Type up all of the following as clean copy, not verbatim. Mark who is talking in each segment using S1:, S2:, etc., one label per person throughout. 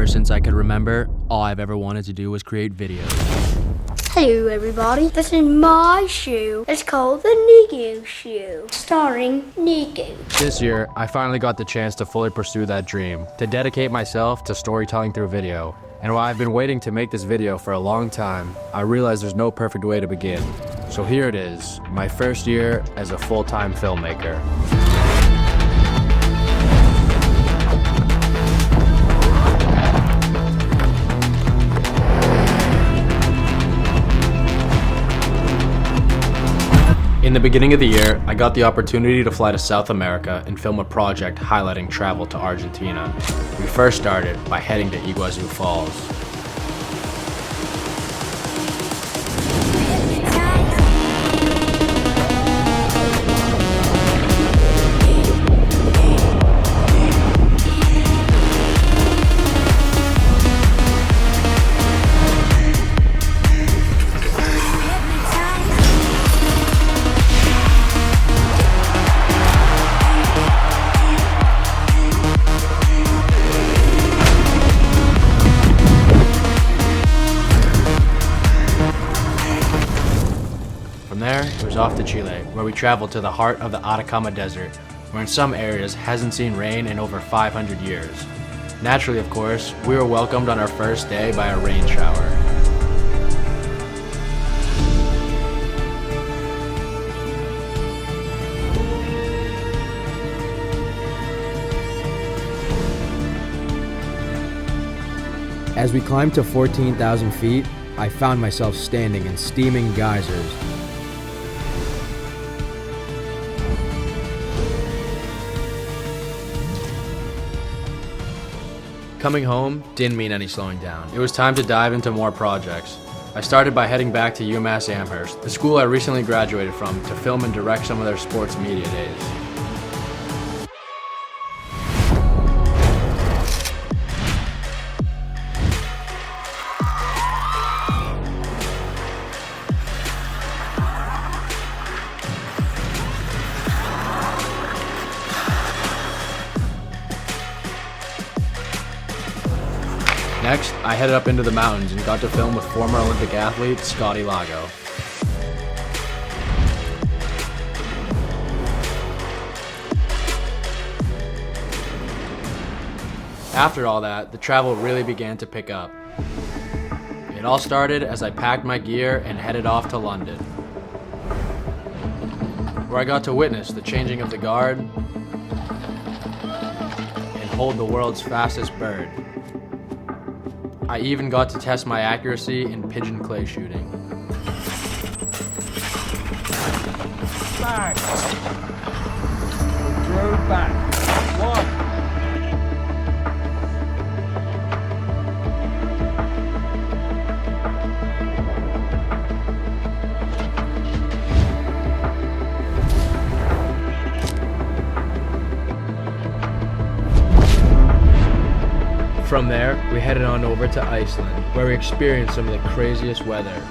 S1: Ever since I could remember, all I've ever wanted to do was create videos.
S2: Hello everybody, this is my show. It's called the Nico Show, starring Nico.
S1: This year, I finally got the chance to fully pursue that dream, to dedicate myself to storytelling through video. And while I've been waiting to make this video for a long time, I realized there's no perfect way to begin. So here it is, my first year as a full-time filmmaker. In the beginning of the year, I got the opportunity to fly to South America and film a project highlighting travel to Argentina. We first started by heading to Iguazu Falls. There, it was off to Chile, where we traveled to the heart of the Atacama Desert, where in some areas hasn't seen rain in over 500 years. Naturally, of course, we were welcomed on our first day by a rain shower. As we climbed to 14,000 feet, I found myself standing in steaming geysers. Coming home didn't mean any slowing down. It was time to dive into more projects. I started by heading back to UMass Amherst, the school I recently graduated from, to film and direct some of their sports media days. Next, I headed up into the mountains and got to film with former Olympic athlete Scotty Lago. After all that, the travel really began to pick up. It all started as I packed my gear and headed off to London, where I got to witness the changing of the guard and hold the world's fastest bird. I even got to test my accuracy in pigeon clay shooting.
S3: Back. Drove back. One.
S1: From there, we headed on over to Iceland, where we experienced some of the craziest weather.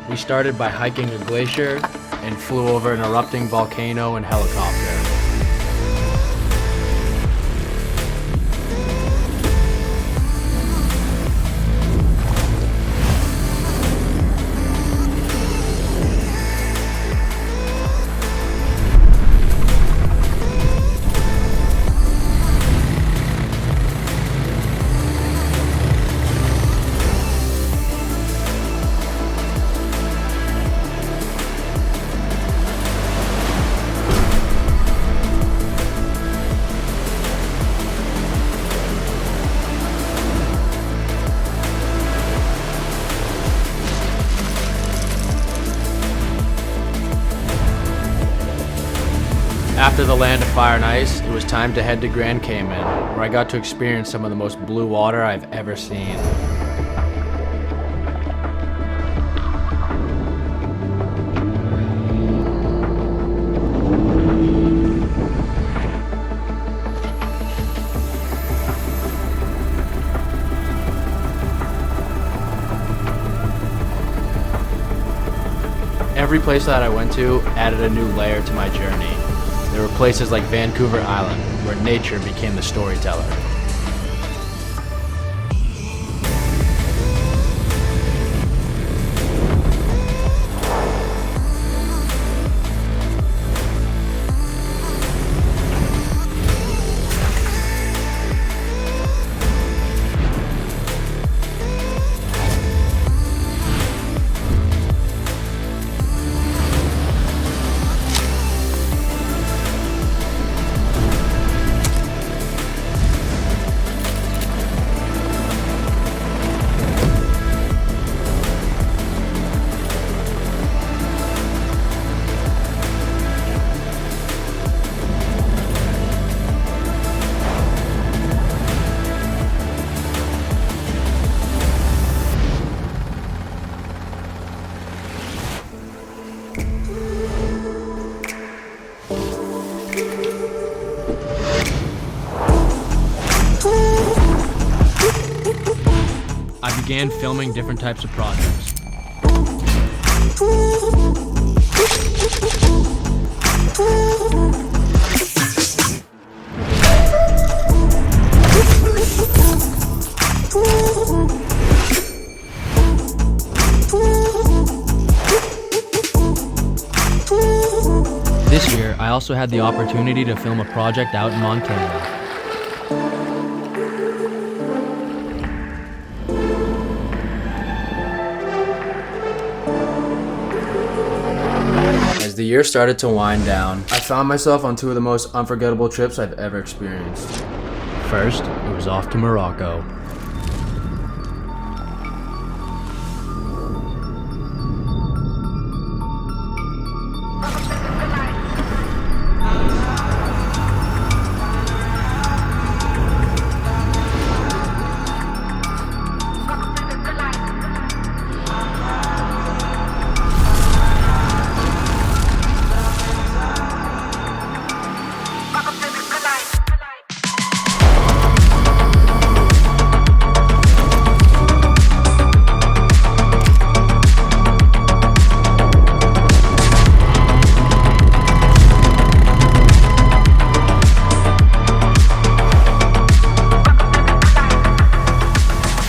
S1: We started by hiking a glacier and flew over an erupting volcano in helicopter. After the land of fire and ice, it was time to head to Grand Cayman, where I got to experience some of the most blue water I've ever seen. Every place that I went to added a new layer to my journey. There were places like Vancouver Island, where nature became the storyteller. began filming different types of projects. This year, I also had the opportunity to film a project out in Montana. As the year started to wind down, I found myself on two of the most unforgettable trips I've ever experienced. First, it was off to Morocco.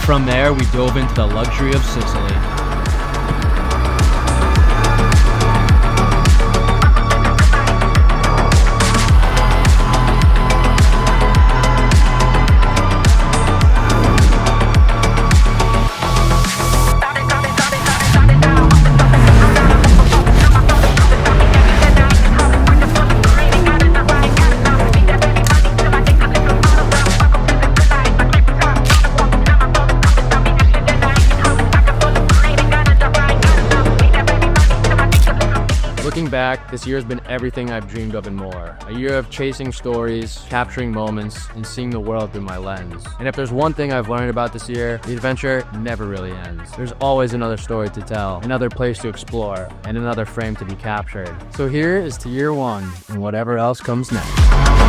S1: From there, we dove into the luxury of Sicily. Looking back, this year has been everything I've dreamed of and more. A year of chasing stories, capturing moments, and seeing the world through my lens. And if there's one thing I've learned about this year, the adventure never really ends. There's always another story to tell, another place to explore, and another frame to be captured. So here is to year one, and whatever else comes next.